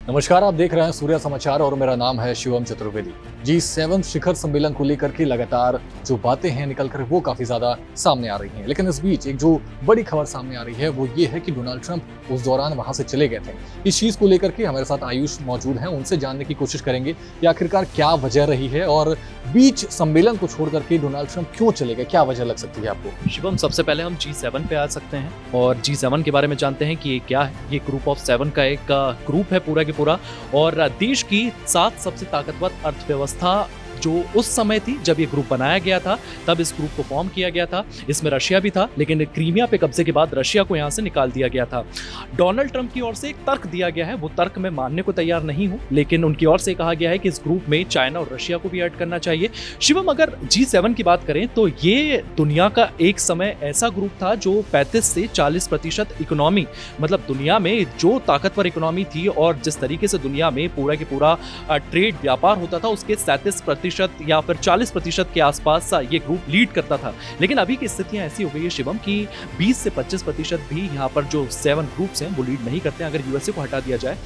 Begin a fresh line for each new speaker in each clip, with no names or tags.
नमस्कार, आप देख रहे हैं सूर्य समाचार और मेरा नाम है शिवम चतुर्वेदी। G7 शिखर सम्मेलन को लेकर के लगातार जो बातें हैं निकल कर वो काफी ज्यादा सामने आ रही हैं, लेकिन इस बीच एक जो बड़ी खबर सामने आ रही है वो ये है कि डोनाल्ड ट्रंप उस दौरान वहां से चले गए थे। इस चीज को लेकर के हमारे साथ आयुष मौजूद हैं, उनसे जानने की कोशिश करेंगे कि आखिरकार क्या वजह रही है और बीच सम्मेलन को छोड़ करके डोनाल्ड ट्रंप क्यों चले गए, क्या वजह लग सकती है आपको?
शिवम, सबसे पहले हम G7 पे आ सकते हैं और G7 के बारे में जानते हैं कि ये क्या है। ये ग्रुप ऑफ 7 का एक ग्रुप है पूरा के पूरा, और देश की 7 सबसे ताकतवर अर्थव्यवस्था जो उस समय थी जब ये ग्रुप बनाया गया था, तब इस ग्रुप को फॉर्म किया गया था। इसमें रशिया भी था, लेकिन क्रीमिया पे कब्जे के बाद रशिया को यहाँ से निकाल दिया गया था। डोनाल्ड ट्रंप की ओर से एक तर्क दिया गया है, वो तर्क मैं मानने को तैयार नहीं हूँ, लेकिन उनकी ओर से कहा गया है कि इस ग्रुप में चाइना और रशिया को भी ऐड करना चाहिए। शिवम, अगर G7 की बात करें तो ये दुनिया का एक समय ऐसा ग्रुप था जो 35 से 40% इकोनॉमी, मतलब दुनिया में जो ताकतवर इकोनॉमी थी और जिस तरीके से दुनिया में पूरा के पूरा ट्रेड व्यापार होता था, उसके 37% या फिर 40% के आसपास ये ग्रुप लीड करता था। लेकिन अभी की स्थितियां ऐसी हो गई है शिवम कि 20 से 25% भी यहाँ पर जो 7 ग्रुप्स हैं वो लीड नहीं करते हैं, अगर यूएसए को हटा दिया जाए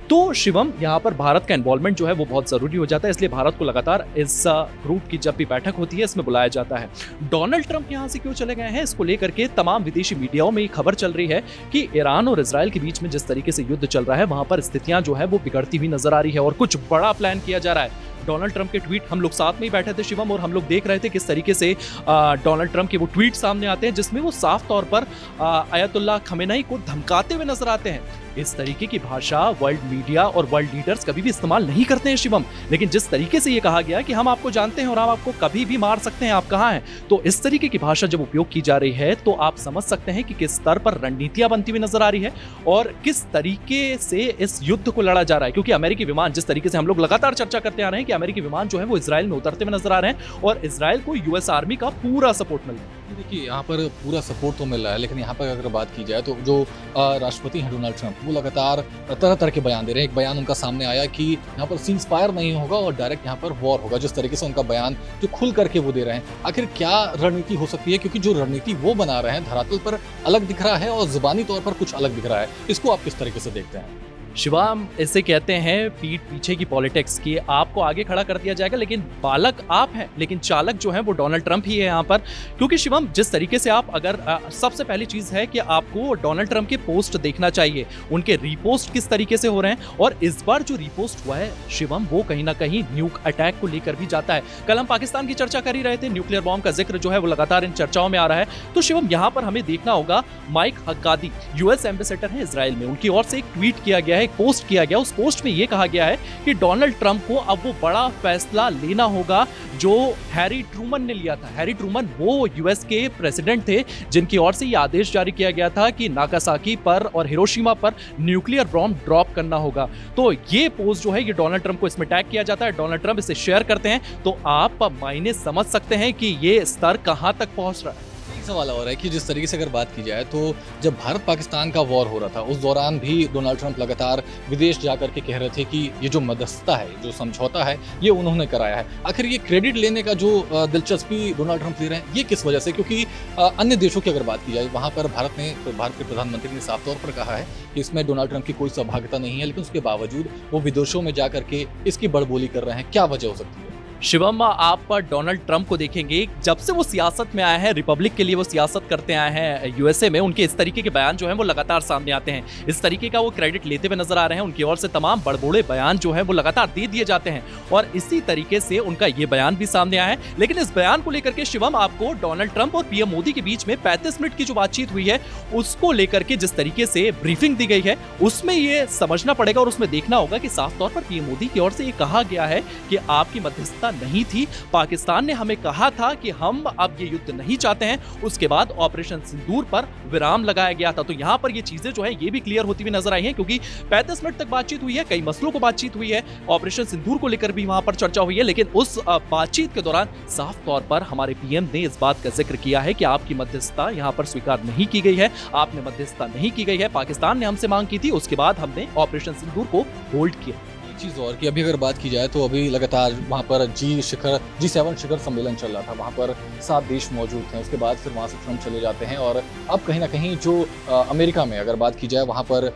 तो। शिवम, यहाँ पर भारत का इन्वॉल्वमेंट जो है वो बहुत जरूरी हो जाता है, इसलिए भारत को लगातार इस ग्रुप की जब भी बैठक होती है इसमें बुलाया जाता है। डोनाल्ड ट्रंप यहाँ से क्यों चले गए हैं, इसको लेकर के तमाम विदेशी मीडियाओं में खबर चल रही है कि ईरान और इजराइल के बीच में जिस तरीके से युद्ध चल रहा है वहां पर स्थितियां जो है वो बिगड़ती हुई नजर आ रही है और कुछ बड़ा प्लान किया जा रहा है। डोनाल्ड ट्रंप के ट्वीट, हम लोग साथ में ही बैठे थे शिवम, और हम लोग देख रहे थे किस तरीके से डोनाल्ड ट्रंप के वो ट्वीट सामने आते हैं जिसमें वो साफ तौर पर आयतुल्लाह खमेनेई को धमकाते हुए नजर आते हैं। इस तरीके की भाषा वर्ल्ड मीडिया और वर्ल्ड लीडर्स कभी भी इस्तेमाल नहीं करते हैं शिवम, लेकिन जिस तरीके से ये कहा गया कि हम आपको जानते हैं और हम आपको कभी भी मार सकते हैं, आप कहाँ हैं, तो इस तरीके की भाषा जब उपयोग की जा रही है तो आप समझ सकते हैं कि किस स्तर पर रणनीतियां बनती हुई नजर आ रही है और किस तरीके से इस युद्ध को लड़ा जा रहा है। क्योंकि अमेरिकी विमान, जिस तरीके से हम लोग लगातार चर्चा करते आ रहे हैं कि अमेरिकी विमान जो है वो इजराइल में उतरते हुए नजर आ रहे हैं और इजराइल को यूएस आर्मी का पूरा सपोर्ट मिल रहा है।
देखिए, यहाँ पर पूरा सपोर्ट तो मिल रहा है, लेकिन यहाँ पर अगर बात की जाए तो जो राष्ट्रपति हैं डोनाल्ड ट्रंप, वो लगातार तरह तरह के बयान दे रहे हैं। एक बयान उनका सामने आया कि यहाँ पर सीज फायर नहीं होगा और डायरेक्ट यहाँ पर वॉर होगा, जिस तरीके से उनका बयान जो खुल करके वो दे रहे हैं। आखिर क्या रणनीति हो सकती है, क्योंकि जो रणनीति वो बना रहे हैं धरातल पर अलग दिख रहा है और जुबानी तौर पर कुछ अलग दिख रहा है। इसको आप किस तरीके से देखते हैं?
शिवम, इसे कहते हैं पीठ पीछे की पॉलिटिक्स की। आपको आगे खड़ा कर दिया जाएगा, लेकिन बालक आप हैं, लेकिन चालक जो है वो डोनाल्ड ट्रंप ही है यहाँ पर। क्योंकि शिवम, जिस तरीके से आप अगर सबसे पहली चीज है कि आपको डोनाल्ड ट्रंप के पोस्ट देखना चाहिए, उनके रीपोस्ट किस तरीके से हो रहे हैं। और इस बार जो रीपोस्ट हुआ है शिवम, वो कहीं ना कहीं न्यूक अटैक को लेकर भी जाता है। कल हम पाकिस्तान की चर्चा कर ही रहे थे, न्यूक्लियर बॉम्ब का जिक्र जो है वो लगातार इन चर्चाओं में आ रहा है। तो शिवम, यहाँ पर हमें देखना होगा, माइक हक्कादी यूएस एम्बेसडर है इजराइल में, उनकी ओर से एक ट्वीट किया गया है, एक पोस्ट किया गया। उस पोस्ट में यह कहा गया है कि डोनाल्ड ट्रंप को अब वो बड़ा फैसला लेना होगा जो हैरी ट्रूमन ने लिया था। हैरी ट्रूमन वो यूएस के प्रेसिडेंट थे जिनकी ओर से यह आदेश जारी किया गया था कि नागासाकी पर और हिरोशिमा पर न्यूक्लियर बॉम्ब ड्रॉप करना होगा। तो ये पोस्ट जो है ये डोनाल्ड ट्रंप को इसमें टैग किया जाता है, डोनाल्ड ट्रंप इसे शेयर करते हैं। तो आप मायने समझ सकते हैं कि ये स्तर कहां तक पहुंच रहा है।
सवाल हो रहा है कि जिस तरीके से अगर बात की जाए तो जब भारत पाकिस्तान का वॉर हो रहा था उस दौरान भी डोनाल्ड ट्रंप लगातार विदेश जाकर के कह रहे थे कि ये जो मध्यस्थता है, जो समझौता है, ये उन्होंने कराया है। आखिर ये क्रेडिट लेने का जो दिलचस्पी डोनाल्ड ट्रंप ले रहे हैं, ये किस वजह से? क्योंकि अन्य देशों की अगर बात की जाए वहाँ पर भारत के प्रधानमंत्री ने साफ तौर पर कहा है कि इसमें डोनाल्ड ट्रंप की कोई सहभागिता नहीं है, लेकिन उसके बावजूद वो विदेशों में जाकर के इसकी बड़बोली कर रहे हैं। क्या वजह हो सकती है?
शिवम, आप डोनाल्ड ट्रंप को देखेंगे, जब से वो सियासत में आए हैं, रिपब्लिक के लिए वो सियासत करते आए हैं यूएसए में, उनके इस तरीके के बयान जो हैं वो लगातार सामने आते हैं। इस तरीके का वो क्रेडिट लेते हुए नजर आ रहे हैं, उनकी ओर से तमाम बड़बोड़े बयान जो है वो लगातार दे दिए जाते हैं और इसी तरीके से उनका ये बयान भी सामने आया है। लेकिन इस बयान को लेकर के शिवम, आपको डोनाल्ड ट्रंप और पीएम मोदी के बीच में 35 मिनट की जो बातचीत हुई है उसको लेकर के जिस तरीके से ब्रीफिंग दी गई है उसमें ये समझना पड़ेगा और उसमें देखना होगा कि साफ तौर पर पीएम मोदी की ओर से ये कहा गया है कि आपकी मध्यस्थता नहीं थी, पाकिस्तान ने हमें कहा था कि हम अब ये युद्ध नहीं चाहते हैं। उसके बाद ऑपरेशन सिंदूर पर विराम लगाया गया था। तो यहां पर ये चीजें जो है ये भी क्लियर होती हुई नजर आई हैं, क्योंकि 35 मिनट तक बातचीत हुई है, कई मसलों को बातचीत हुई है, ऑपरेशन सिंदूर को लेकर भी वहां पर चर्चा हुई है। लेकिन उस बातचीत के दौरान साफ तौर पर हमारे पीएम ने इस बात का जिक्र किया है कि आपकी मध्यस्थता यहां पर स्वीकार नहीं की गई है, आपने मध्यस्थता नहीं की गई है। पाकिस्तान ने हमसे मांग की थी, उसके बाद हमने ऑपरेशन सिंदूर को होल्ड किया।
चीज़ और कि अभी अगर बात की जाए तो अभी लगातार वहाँ पर G7 शिखर सम्मेलन चल रहा था, वहाँ पर 7 देश मौजूद थे। उसके बाद फिर वहाँ से ट्रंप चले जाते हैं और अब कहीं ना कहीं जो अमेरिका में अगर बात की जाए वहाँ पर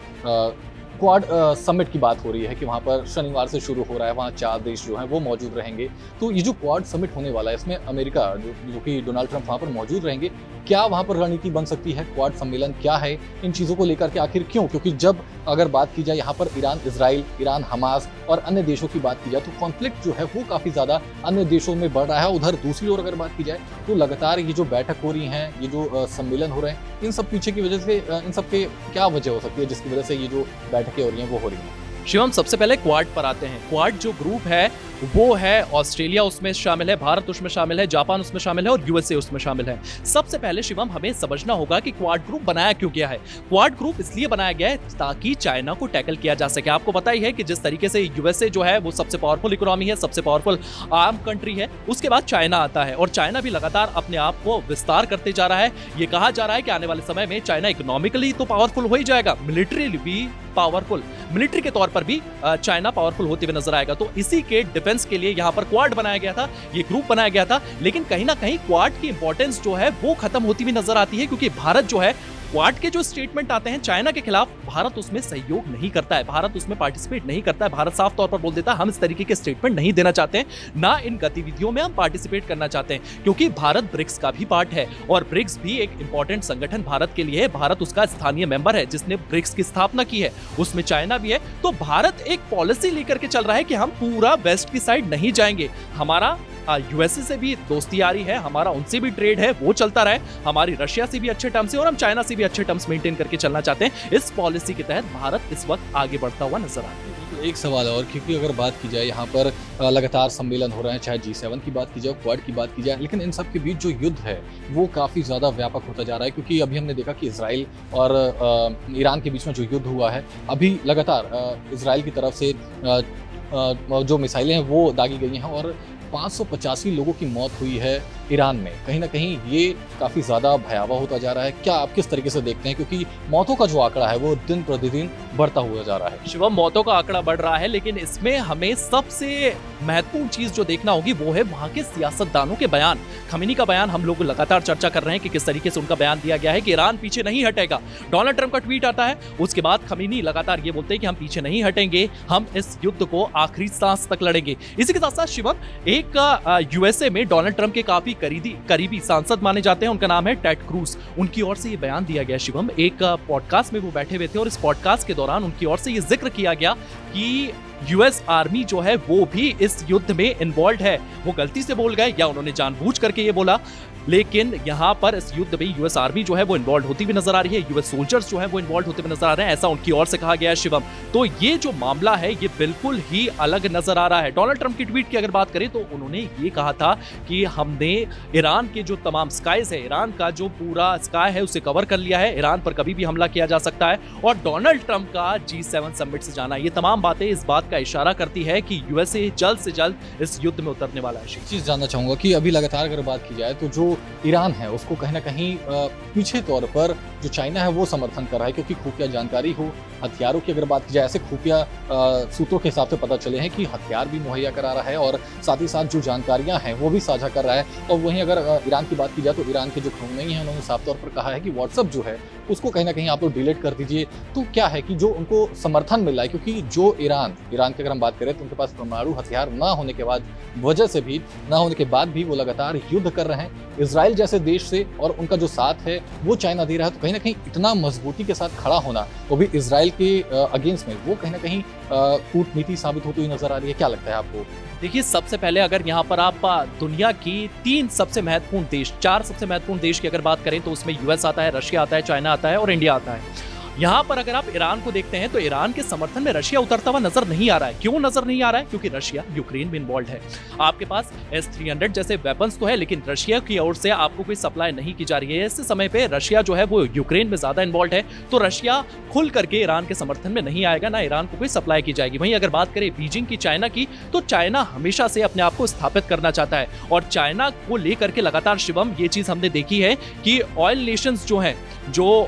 क्वाड समिट की बात हो रही है कि वहाँ पर शनिवार से शुरू हो रहा है, वहाँ 4 देश जो हैं वो मौजूद रहेंगे। तो ये जो क्वाड समिट होने वाला है, इसमें अमेरिका जो कि डोनाल्ड ट्रंप वहाँ पर मौजूद रहेंगे, क्या वहाँ पर रणनीति बन सकती है? क्वाड सम्मेलन क्या है? इन चीज़ों को लेकर के आखिर क्यों? क्योंकि जब अगर बात की जाए यहाँ पर ईरान इजराइल, ईरान हमास और अन्य देशों की बात की जाए तो कॉन्फ्लिक्ट जो है वो काफ़ी ज़्यादा अन्य देशों में बढ़ रहा है। उधर दूसरी ओर अगर बात की जाए तो लगातार ये जो बैठक हो रही हैं, ये जो सम्मेलन हो रहे हैं, इन सब पीछे की वजह से इन सब के क्या वजह हो सकती है जिसकी वजह से ये जो बैठकें हो रही हैं वो हो रही हैं?
शिवम, सबसे पहले क्वाड पर आते हैं। क्वाड जो ग्रुप है वो है ऑस्ट्रेलिया उसमें शामिल है, भारत उसमें शामिल है, जापान उसमें शामिल है और यूएसए उसमें शामिल है। सबसे पहले शिवम हमें समझना होगा कि क्वाड ग्रुप बनाया क्यों गया है। क्वाड ग्रुप इसलिए बनाया गया है ताकि चाइना को टैकल किया जा सके। आपको पता ही है कि जिस तरीके से यूएसए जो है वो सबसे पावरफुल इकोनॉमी है, सबसे पावरफुल आर्म कंट्री है, उसके बाद चाइना आता है और चाइना भी लगातार अपने आप को विस्तार करते जा रहा है। ये कहा जा रहा है कि आने वाले समय में चाइना इकोनॉमिकली तो पावरफुल हो ही जाएगा, मिलिट्री भी पावरफुल, मिलिट्री के तौर पर भी चाइना पावरफुल होते हुए नजर आएगा। तो इसी के डिफेंस के लिए यहाँ पर क्वाड बनाया गया था, ये ग्रुप बनाया गया था। लेकिन कहीं ना कहीं क्वाड की इंपॉर्टेंस जो है वो खत्म होती हुई नजर आती है, क्योंकि भारत जो है क्वाड के जो स्टेटमेंट आते हैं चाइना के खिलाफ, भारत उसमें सहयोग नहीं करता है, भारत उसमें पार्टिसिपेट नहीं करता है। भारत साफ तौर पर बोल देता है हम इस तरीके के स्टेटमेंट नहीं देना चाहते हैं, ना इन गतिविधियों में हम पार्टिसिपेट करना चाहते हैं, क्योंकि भारत ब्रिक्स का भी पार्ट है और ब्रिक्स भी एक इंपॉर्टेंट संगठन भारत के लिए है। भारत उसका स्थानीय मेंबर है जिसने ब्रिक्स की स्थापना की है, उसमें चाइना भी है। तो भारत एक पॉलिसी लेकर के चल रहा है कि हम पूरा वेस्ट की साइड नहीं जाएंगे, हमारा यूएसए से भी दोस्ती यारी है, हमारा उनसे भी ट्रेड है, वो चलता रहे, हमारी रशिया से भी अच्छे टर्म्स है और हम चाइना से भी अच्छे टर्म्स मेंटेन करके चलना चाहते हैं। इस पॉलिसी के तहत भारत इस वक्त आगे बढ़ता हुआ नजर आता है।
एक सवाल और, क्योंकि अगर बात की जाए यहाँ पर लगातार सम्मेलन हो रहे हैं, चाहे G7 की बात की जाए, क्वाड की बात की जाए, लेकिन इन सब के बीच जो युद्ध है वो काफ़ी ज़्यादा व्यापक होता जा रहा है। क्योंकि अभी हमने देखा कि इजराइल और ईरान के बीच में जो युद्ध हुआ है, अभी लगातार इजराइल की तरफ से जो मिसाइलें हैं वो दागी गई हैं और 585 लोगों की मौत हुई है ईरान में। कहीं ना कहीं ये काफ़ी ज़्यादा भयावह होता जा रहा है। क्या आप किस तरीके से देखते हैं, क्योंकि मौतों का जो आंकड़ा है वो दिन प्रतिदिन बढ़ता हुआ जा रहा है?
शिवम, मौतों का आंकड़ा बढ़ रहा है, लेकिन इसमें हमें सबसे महत्वपूर्ण चीज जो देखना होगी वो है वहां के सियासतदानों के बयान। खमीनी का बयान हम लोग लगातार चर्चा कर रहे हैं कि किस तरीके से उनका बयान दिया गया है कि ईरान पीछे नहीं हटेगा। डोनाल्ड ट्रंप का ट्वीट आता है, उसके बाद खमीनी लगातार ये बोलते हैं कि हम पीछे नहीं हटेंगे, हम इस युद्ध को आखिरी सांस तक लड़ेंगे। इसी के साथ साथ शिवम, एक यूएसए में डोनाल्ड ट्रंप के काफी करीबी सांसद माने जाते हैं, उनका नाम है टेड क्रूज। उनकी ओर से ये बयान दिया गया शिवम, एक पॉडकास्ट में वो बैठे हुए थे और इस पॉडकास्ट के दौरान उनकी ओर से ये जिक्र किया गया कि यूएस आर्मी जो है वो भी इस युद्ध में इन्वॉल्व है। वो गलती से बोल गए या उन्होंने जानबूझ करके ये बोला, लेकिन यहाँ पर इस युद्ध में यूएस आर्मी जो है वो इन्वॉल्व होती हुई नजर आ रही है, यूएस सोल्जर्स जो है वो इन्वॉल्व होते हुए नजर आ रहे हैं, ऐसा उनकी ओर से कहा गया है शिवम। तो ये जो मामला है ये बिल्कुल ही अलग नजर आ रहा है। डोनाल्ड ट्रंप की ट्वीट की अगर बात करें तो उन्होंने ये कहा था कि हमने ईरान के जो तमाम स्काइज है, ईरान का जो पूरा स्काई है उसे कवर कर लिया है, ईरान पर कभी भी हमला किया जा सकता है। और डोनाल्ड ट्रंप का G7 समिट से जाना, ये तमाम बातें इस बात का इशारा करती है कि यूएसए जल्द से जल्द इस युद्ध में उतरने वाला है।
एक चीज जानना चाहूंगा कि अभी लगातार अगर बात की जाए तो जो ईरान है उसको कहीं ना कहीं पीछे तौर पर जो चाइना है वो समर्थन कर रहा है, क्योंकि खुफिया जानकारी हो, हथियारों की अगर बात की जाए, ऐसे खुफिया सूत्रों के हिसाब से पता चले हैं कि हथियार भी मुहैया करा रहा है और साथ ही साथ जो जानकारियां हैं वो भी साझा कर रहा है। और वहीं अगर ईरान की बात की जाए तो ईरान के जो खमेनी हैं उन्होंने साफ तौर पर कहा है कि व्हाट्सएप जो है उसको कहीं ना कहीं आप लोग डिलीट कर दीजिए। तो क्या है कि जो उनको समर्थन मिल रहा है, क्योंकि जो ईरान की अगर हम बात करें तो उनके पास परमाणु हथियार ना होने के बाद वजह से भी ना होने के बाद भी वो लगातार युद्ध कर रहे हैं इजराइल जैसे देश से, और उनका जो साथ है वो चाइना दे रहा है। तो कहीं ना कहीं इतना मजबूती के साथ खड़ा होना, वो भी इजराइल के अगेंस्ट में, वो कहीं ना कहीं कूटनीति साबित होती हुई नजर आ रही है। क्या लगता है आपको?
देखिए, सबसे पहले अगर यहाँ पर आप दुनिया की 3 सबसे महत्वपूर्ण देश, 4 सबसे महत्वपूर्ण देश की अगर बात करें तो उसमें यूएस आता है, रशिया आता है, चाइना आता है और इंडिया आता है। यहाँ पर अगर आप ईरान को देखते हैं तो ईरान के समर्थन में रशिया उतरता हुआ नजर नहीं आ रहा है। क्यों नजर नहीं आ रहा है? क्योंकि रशिया यूक्रेन में इन्वॉल्व है। आपके पास S-300 जैसे वेपन्स तो है, लेकिन रशिया की ओर से आपको कोई सप्लाई नहीं की जा रही है। इस समय पे रशिया जो है वो यूक्रेन में ज्यादा इन्वॉल्व है, तो रशिया खुल करके ईरान के समर्थन में नहीं आएगा, ना ईरान को कोई सप्लाई की जाएगी। वहीं अगर बात करें बीजिंग की, चाइना की, तो चाइना हमेशा से अपने आप को स्थापित करना चाहता है और चाइना को लेकर के लगातार शिवम ये चीज हमने देखी है कि ऑयल नेशंस जो हैं, जो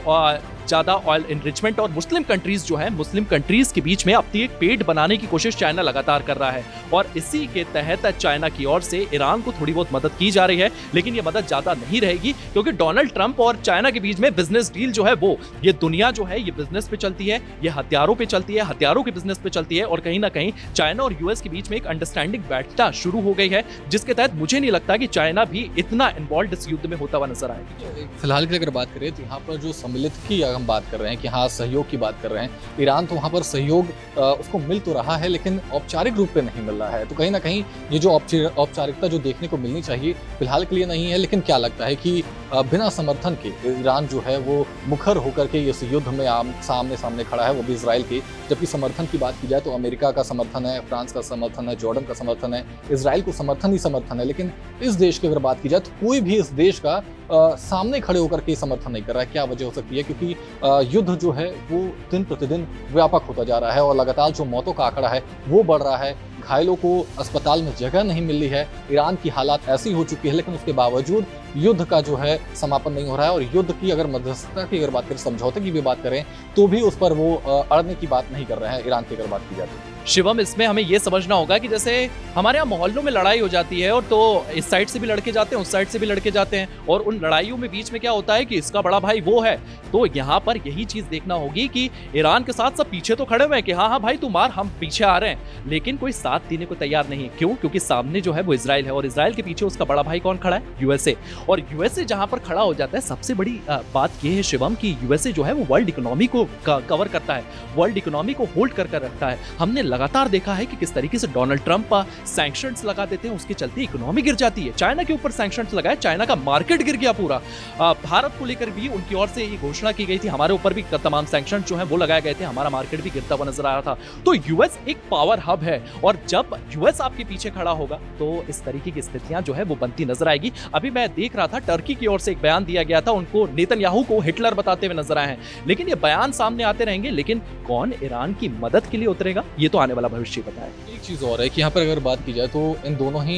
ज्यादा ऑयल एनरिचमेंट और मुस्लिम कंट्रीज जो है, मुस्लिम कंट्रीज के बीच में अपनी एक पेट बनाने की कोशिश चाइना लगातार कर रहा है और इसी के तहत चाइना की ओर से ईरान को थोड़ी बहुत मदद की जा रही है। लेकिन ये मदद ज्यादा नहीं रहेगी क्योंकि डोनाल्ड ट्रंप और चाइना के बीच में बिजनेस डील जो है वो, ये दुनिया जो है ये बिजनेस पे चलती है, ये हथियारों पे चलती है, हथियारों के बिजनेस पे चलती है और कहीं ना कहीं चाइना और यूएस के बीच में एक अंडरस्टैंडिंग बैठना शुरू हो गई है, जिसके तहत मुझे नहीं लगता कि चाइना भी इतना इन्वॉल्व इस युद्ध में होता हुआ नजर आएगा।
फिलहाल की अगर बात करें तो यहाँ पर जो सम्मिलित की हम बात कर रहे हैं कि हाँ सहयोग की बात कर रहे हैं, ईरान तो वहाँ पर सहयोग उसको मिल तो रहा है लेकिन औपचारिक रूप पे नहीं मिल रहा है। तो कहीं ना कहीं ये जो औपचारिकता जो देखने को मिलनी चाहिए फिलहाल के लिए नहीं है। लेकिन क्या लगता है कि बिना समर्थन के ईरान जो है वो मुखर होकर के इस युद्ध में सामने सामने खड़ा है, वो भी इजराइल के। जबकि समर्थन की बात की जाए तो अमेरिका का समर्थन है, फ्रांस का समर्थन है, जॉर्डन का समर्थन है, इजराइल को समर्थन ही समर्थन है। लेकिन इस देश की अगर बात की जाए तो कोई भी इस देश का सामने खड़े होकर के समर्थन नहीं कर रहा है। क्या वजह हो सकती है? क्योंकि युद्ध जो है वो दिन प्रतिदिन व्यापक होता जा रहा है और लगातार जो मौतों का आंकड़ा है वो बढ़ रहा है, घायलों को अस्पताल में जगह नहीं मिल रही है, ईरान की हालात ऐसी हो चुकी है लेकिन उसके बावजूद युद्ध का जो है समापन नहीं हो रहा है। और युद्ध की अगर मध्यस्थता की अगर बात करें, समझौते की भी बात करें तो भी उस पर वो अड़ने की बात नहीं कर रहे हैं ईरान की अगर बात की जाती है।
शिवम, इसमें हमें यह समझना होगा कि जैसे हमारे यहाँ मोहल्लों में लड़ाई हो जाती है और तो इस साइड से भी लड़के जाते हैं, उस साइड से भी लड़के जाते हैं और उन लड़ाइयों में बीच में क्या होता है कि इसका बड़ा भाई वो है। तो यहाँ पर यही चीज देखना होगी कि ईरान के साथ सब पीछे तो खड़े हुए हैं कि हाँ हाँ भाई तू मार, हम पीछे आ रहे हैं, लेकिन कोई साथ देने को तैयार नहीं है। क्यों? क्योंकि सामने जो है वो इजराइल है और इजराइल के पीछे उसका बड़ा भाई कौन खड़ा है? यूएसए। और यूएसए जहां पर खड़ा हो जाता है, सबसे बड़ी बात यह है शिवम कि यूएसए जो है वो वर्ल्ड इकोनॉमी को कवर करता है, वर्ल्ड इकोनॉमी को होल्ड कर रखता है। हमने लगातार देखा है कि किस तरीके से डोनाल्ड ट्रंप सैंक्शंस लगा देते हैं, उसके चलते इकोनॉमी गिर जाती है। चाइना के ऊपर सैंक्शंस लगाए, चाइना का मार्केट गिर गया पूरा। भारत को लेकर भी उनकी ओर से ये घोषणा की गई थी, हमारे ऊपर भी तमाम सैंक्शन जो है वो लगाए गए थे, हमारा मार्केट भी गिरता हुआ नजर आ रहा था। तो यूएस एक पावर हब है और जब यूएस आपके पीछे खड़ा होगा तो इस तरीके की स्थितियां जो है वो बनती नजर आएगी। अभी मैं देख रहा था टर्की की ओर से एक बयान दिया गया था, उनको नेतन्याहू को हिटलर बताते हुए नजर आए हैं। लेकिन ये बयान सामने आते रहेंगे, लेकिन कौन ईरान की मदद के लिए उतरेगा ये तो आने वाला भविष्य बताए।
एक चीज और है कि यहाँ पर अगर बात की जाए तो इन दोनों ही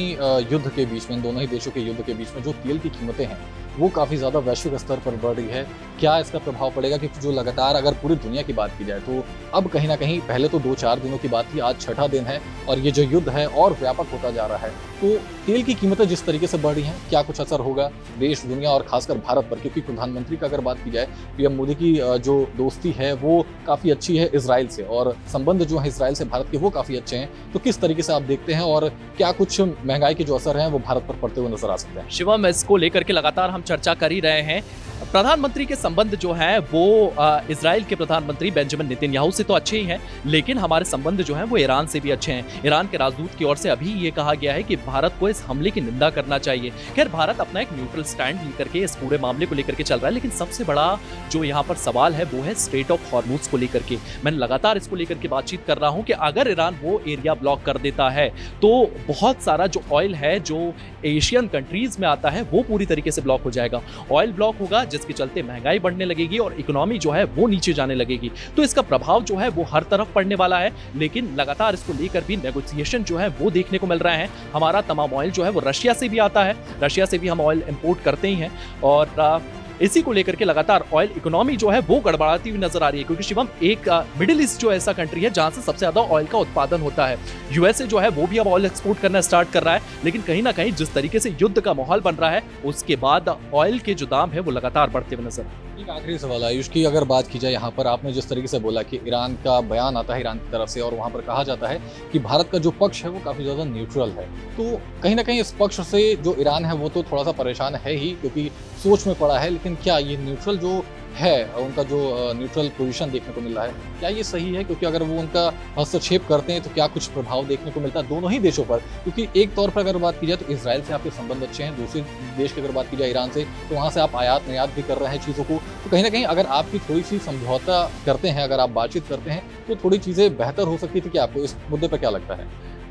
युद्ध के बीच में, इन दोनों ही देशों के युद्ध के बीच में जो तेल की कीमतें हैं वो काफ़ी ज़्यादा वैश्विक स्तर पर बढ़ रही है। क्या इसका प्रभाव पड़ेगा? क्योंकि जो लगातार अगर पूरी दुनिया की बात की जाए तो अब कहीं ना कहीं, पहले तो 2-4 दिनों की बात थी, आज 6ठा दिन है और ये जो युद्ध है और व्यापक होता जा रहा है। तो तेल की कीमतें जिस तरीके से बढ़ रही हैं, क्या कुछ असर होगा देश, दुनिया और खासकर भारत पर? क्योंकि प्रधानमंत्री का अगर बात की जाए, पीएम मोदी की जो दोस्ती है वो काफ़ी अच्छी है इजराइल से और संबंध जो है इजराइल से भारत के वो काफ़ी अच्छे हैं। तो किस तरीके से आप देखते हैं और क्या कुछ महंगाई के जो असर हैं वो भारत पर पड़ते हुए नजर आ सकते हैं?
शिवम, इसको लेकर के लगातार हम चर्चा कर ही रहे हैं। प्रधानमंत्री के संबंध जो है वो इजराइल के प्रधानमंत्री बेंजामिन नेतन्याहू से तो अच्छे ही हैं, लेकिन हमारे संबंध जो हैं वो ईरान से भी अच्छे हैं। ईरान के राजदूत की ओर से अभी ये कहा गया है कि भारत को इस हमले की निंदा करना चाहिए। खैर, भारत अपना एक न्यूट्रल स्टैंड लेकर के इस पूरे मामले को लेकर के चल रहा है, लेकिन सबसे बड़ा जो यहाँ पर सवाल है वो है स्ट्रेट ऑफ हॉर्मुज को लेकर के। मैंने लगातार इसको लेकर के बातचीत कर रहा हूँ कि अगर ईरान वो एरिया ब्लॉक कर देता है तो बहुत सारा जो ऑयल है जो एशियन कंट्रीज में आता है वो पूरी तरीके से ब्लॉक हो जाएगा। ऑयल ब्लॉक होगा जिसके चलते महंगाई बढ़ने लगेगी और इकोनॉमी जो है वो नीचे जाने लगेगी। तो इसका प्रभाव जो है वो हर तरफ पड़ने वाला है, लेकिन लगातार इसको लेकर भी नेगोशिएशन जो है वो देखने को मिल रहा है। हमारा तमाम ऑयल जो है वो रशिया से भी आता है, रशिया से भी हम ऑयल इंपोर्ट करते ही हैं और इसी को लेकर के लगातार ऑयल इकोनॉमी जो है वो गड़बड़ाती हुई नजर आ रही है। क्योंकि शिवम, एक मिडिल ईस्ट जो ऐसा कंट्री है जहां से सबसे ज्यादा ऑयल का उत्पादन होता है। यूएसए जो है वो भी अब ऑयल एक्सपोर्ट करना स्टार्ट कर रहा है, लेकिन कहीं ना कहीं जिस तरीके से युद्ध का माहौल बन रहा है उसके बाद ऑयल के जो दाम है वो लगातार बढ़ते हुए नजर आ रहे हैं।
एक आखिरी सवाल आयुष की अगर बात की जाए, यहाँ पर आपने जिस तरीके से बोला कि ईरान का बयान आता है ईरान की तरफ से और वहाँ पर कहा जाता है कि भारत का जो पक्ष है वो काफ़ी ज़्यादा न्यूट्रल है, तो कहीं ना कहीं इस पक्ष से जो ईरान है वो तो थोड़ा सा परेशान है ही क्योंकि सोच में पड़ा है। लेकिन क्या ये न्यूट्रल जो है, उनका जो न्यूट्रल पोजीशन देखने को मिल रहा है, क्या ये सही है? क्योंकि अगर वो उनका हस्तक्षेप करते हैं तो क्या कुछ प्रभाव देखने को मिलता है दोनों ही देशों पर? क्योंकि एक तौर पर अगर बात की जाए तो इजराइल से आपके संबंध अच्छे हैं, दूसरे देश की अगर बात की जाए ईरान से, तो वहाँ से आप आयात निर्यात भी कर रहे हैं चीज़ों को। तो कहीं ना कहीं अगर आपकी थोड़ी सी समझौता करते हैं, अगर आप बातचीत करते हैं तो थोड़ी चीज़ें बेहतर हो सकती थी। कि आपको इस मुद्दे पर क्या लगता है?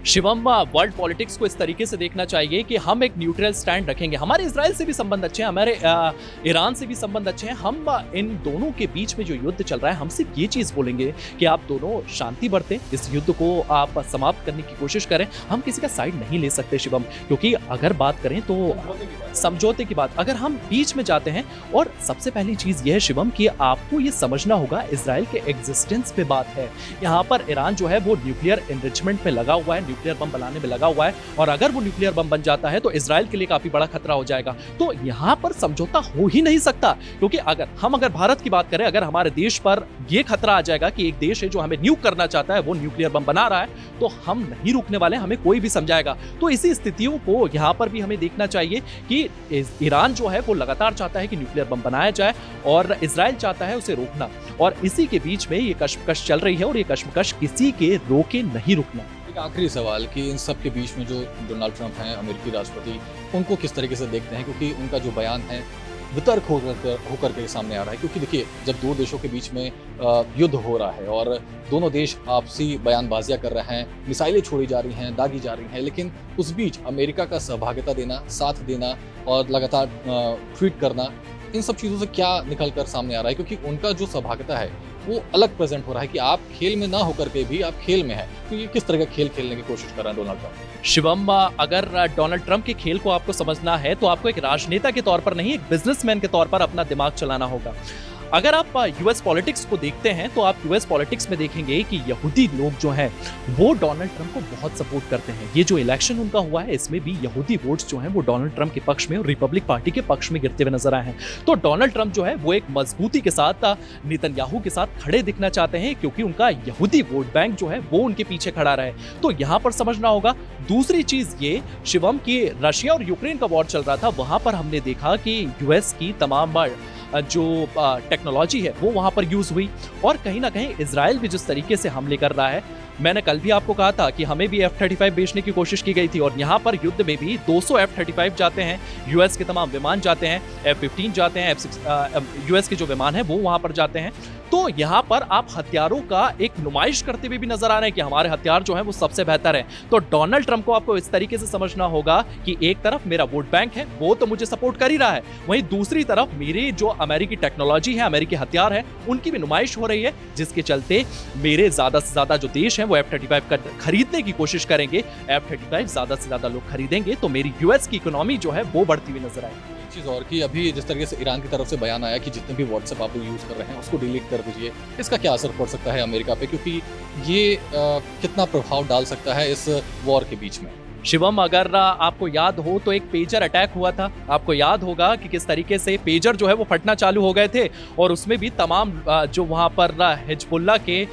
शिवम, वर्ल्ड पॉलिटिक्स को इस तरीके से देखना चाहिए कि हम एक न्यूट्रल स्टैंड रखेंगे। हमारे इजराइल से भी संबंध अच्छे हैं, हमारे ईरान से भी संबंध अच्छे हैं। हम इन दोनों के बीच में जो युद्ध चल रहा है, हम सिर्फ ये चीज़ बोलेंगे कि आप दोनों शांति बरतें, इस युद्ध को आप समाप्त करने की कोशिश करें। हम किसी का साइड नहीं ले सकते शिवम, क्योंकि अगर बात करें तो समझौते की बात, अगर हम बीच में जाते हैं, और सबसे पहली चीज़ यह है शिवम कि आपको ये समझना होगा इजराइल के एग्जिस्टेंस पे बात है। यहाँ पर ईरान जो है वो न्यूक्लियर एनरिचमेंट में लगा हुआ है, न्यूक्लियर बम बनाने में लगा हुआ है, और अगर वो न्यूक्लियर बम बन जाता है तो इजराइल के लिए काफी बड़ा खतरा हो जाएगा। तो यहाँ पर समझौता हो ही नहीं सकता, क्योंकि अगर भारत की बात करें, अगर हमारे देश पर यह खतरा आ जाएगा कि एक देश है जो हमें न्यूक करना चाहता है, वो न्यूक्लियर बम बना रहा है, तो हम नहीं रुकने वाले, हमें कोई भी समझाएगा। तो इसी स्थितियों को यहाँ पर भी हमें देखना चाहिए कि ईरान जो है वो लगातार चाहता है कि न्यूक्लियर बम बनाया जाए, और इजराइल चाहता है उसे रोकना, और इसी के बीच में ये कश्मकश चल रही है, और ये कश्मकश किसी के रोके नहीं रुकना।
एक आखिरी सवाल कि इन सब के बीच में जो डोनाल्ड ट्रंप हैं, अमेरिकी राष्ट्रपति, उनको किस तरीके से देखते हैं, क्योंकि उनका जो बयान है वितर्क होकर के सामने आ रहा है। क्योंकि देखिए, जब दो देशों के बीच में युद्ध हो रहा है और दोनों देश आपसी बयानबाजियां कर रहे हैं, मिसाइलें छोड़ी जा रही हैं, दागी जा रही हैं, लेकिन उस बीच अमेरिका का सहभागिता देना, साथ देना और लगातार ट्वीट करना, इन सब चीज़ों से क्या निकल कर सामने आ रहा है? क्योंकि उनका जो सहभागिता है वो अलग प्रेजेंट हो रहा है कि आप खेल में ना होकर के भी आप खेल में हैं। तो ये किस तरह का खेल खेलने की कोशिश कर रहे हैं डोनाल्ड ट्रंप?
शिवम, अगर डोनाल्ड ट्रंप के खेल को आपको समझना है तो आपको एक राजनेता के तौर पर नहीं, एक बिजनेसमैन के तौर पर अपना दिमाग चलाना होगा। अगर आप यूएस पॉलिटिक्स को देखते हैं तो आप यूएस पॉलिटिक्स में देखेंगे कि यहूदी लोग जो हैं वो डोनाल्ड ट्रंप को बहुत सपोर्ट करते हैं। ये जो इलेक्शन उनका हुआ है, इसमें भी यहूदी वोट्स जो हैं वो डोनाल्ड ट्रंप के पक्ष में और रिपब्लिक पार्टी के पक्ष में गिरते हुए नजर आए हैं। तो डोनाल्ड ट्रंप जो है वो एक मजबूती के साथ नेतन्याहू के साथ खड़े दिखना चाहते हैं, क्योंकि उनका यहूदी वोट बैंक जो है वो उनके पीछे खड़ा रहे। तो यहाँ पर समझना होगा। दूसरी चीज ये शिवम की रशिया और यूक्रेन का वॉर चल रहा था, वहां पर हमने देखा कि यूएस की तमाम जो टेक्नोलॉजी है वो वहां पर यूज हुई, और कहीं ना कहीं इजराइल भी जिस तरीके से हमले कर रहा है, मैंने कल भी आपको कहा था कि हमें भी F-35 बेचने की कोशिश की गई थी, और यहाँ पर युद्ध में भी 200 F-35 जाते हैं, यूएस के तमाम विमान जाते हैं, F-15 जाते हैं, यूएस के जो विमान है वो वहां पर जाते हैं। तो यहाँ पर आप हथियारों का एक नुमाइश करते हुए भी नजर आ रहे हैं कि हमारे हथियार जो है वो सबसे बेहतर है। तो डोनाल्ड ट्रंप को आपको इस तरीके से समझना होगा कि एक तरफ मेरा वोट बैंक है, वो तो मुझे सपोर्ट कर ही रहा है, वहीं दूसरी तरफ मेरी जो अमेरिकी टेक्नोलॉजी है, अमेरिकी हथियार है, उनकी भी नुमाइश हो रही है, जिसके चलते मेरे ज्यादा से ज्यादा जो देश है वो F-35 का खरीदने की कोशिश करेंगे। F-35 ज्यादा से ज्यादा लोग खरीदेंगे तो मेरी यूएस की इकोनॉमी जो है वो बढ़ती हुई नजर आएगी।
चीज़ और कि अभी जिस तरीके से ईरान की तरफ से बयान आया कि जितने भी व्हाट्सएप आप यूज़ कर रहे हैं उसको डिलीट कर दीजिए, इसका क्या असर पड़ सकता है अमेरिका पे? क्योंकि ये कितना प्रभाव डाल सकता है इस वॉर के बीच में?
शिवम, अगर आपको याद हो तो एक पेजर अटैक हुआ था, आपको याद होगा कि किस तरीके से पेजर जो है वो फटना चालू हो गए थे, और उसमें भी तमाम जो वहाँ पर हिजबुल्ला के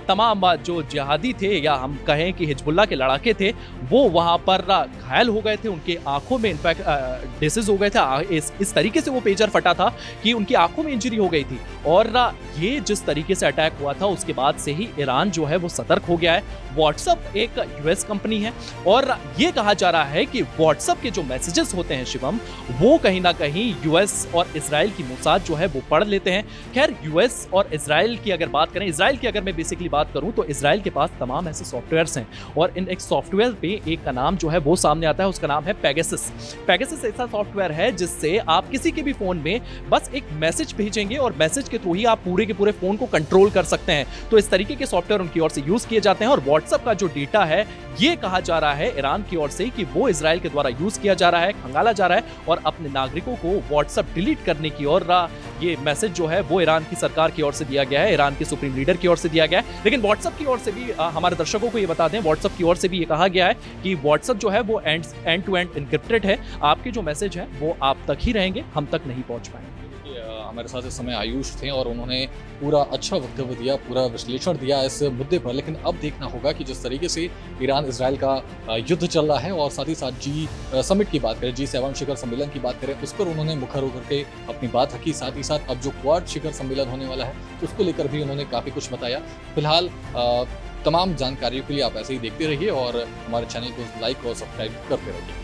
तमाम जो जिहादी थे, या हम कहें कि हिजबुल्ला के लड़ाके थे, वो वहाँ पर घायल हो गए थे, उनके आंखों में इनफैक्ट डिसीज हो गए थे। इस तरीके से वो पेजर फटा था कि उनकी आंखों में इंजरी हो गई थी, और ये जिस तरीके से अटैक हुआ था उसके बाद से ही ईरान जो है वो सतर्क हो गया है। व्हाट्सएप एक यूएस कंपनी है, और ये कहा जा रहा है कि व्हाट्सएप के जो मैसेजेस होते हैं शिवम, वो कहीं ना कहीं यूएस और इजराइल की मोसाद जो है वो पढ़ लेते हैं। खैर, यूएस और इजराइल की अगर बात करें, इजराइल की अगर मैं बेसिकली बात करूं तो इजराइल के पास तमाम ऐसे सॉफ्टवेयर्स हैं, और इन एक सॉफ्टवेयर पे एक का नाम जो है वो सामने आता है, उसका नाम है पेगासस। पेगासस ऐसा सॉफ्टवेयर है जिससे आप किसी के भी फोन में बस एक मैसेज भेजेंगे, और मैसेज के थ्रू ही आप पूरे के पूरे फोन को कंट्रोल कर सकते हैं। तो इस तरीके के सॉफ्टवेयर उनकी ओर से यूज किए जाते हैं, और व्हाट्सएप का जो डेटा है ये कहा जा रहा है ईरान की ओर से कि वो इजराइल के द्वारा यूज किया जा रहा है, खंगाला जा रहा है, और अपने नागरिकों को व्हाट्सएप डिलीट करने की ओर ये मैसेज जो है वो ईरान की सरकार की ओर से दिया गया है, ईरान के सुप्रीम लीडर की ओर से दिया गया है। लेकिन व्हाट्सएप की ओर से भी हमारे दर्शकों को ये बता दें, व्हाट्सएप की ओर से भी ये कहा गया है कि व्हाट्सएप जो है वो एंड टू एंड एन्क्रिप्टेड है, आपके जो मैसेज है वो आप तक ही रहेंगे, हम तक नहीं पहुंच पाएंगे।
हमारे साथ इस समय आयुष थे और उन्होंने पूरा अच्छा वक्तव्य दिया, पूरा विश्लेषण दिया इस मुद्दे पर। लेकिन अब देखना होगा कि जिस तरीके से ईरान इजराइल का युद्ध चल रहा है, और साथ ही साथ समिट की बात करें, G7 शिखर सम्मेलन की बात करें, उस पर उन्होंने मुखर होकर के अपनी बात रखी। साथ ही साथ अब जो क्वाड शिखर सम्मेलन होने वाला है उसको लेकर भी उन्होंने काफ़ी कुछ बताया। फिलहाल तमाम जानकारियों के लिए आप ऐसे ही देखते रहिए और हमारे चैनल को लाइक और सब्सक्राइब करते रहिए।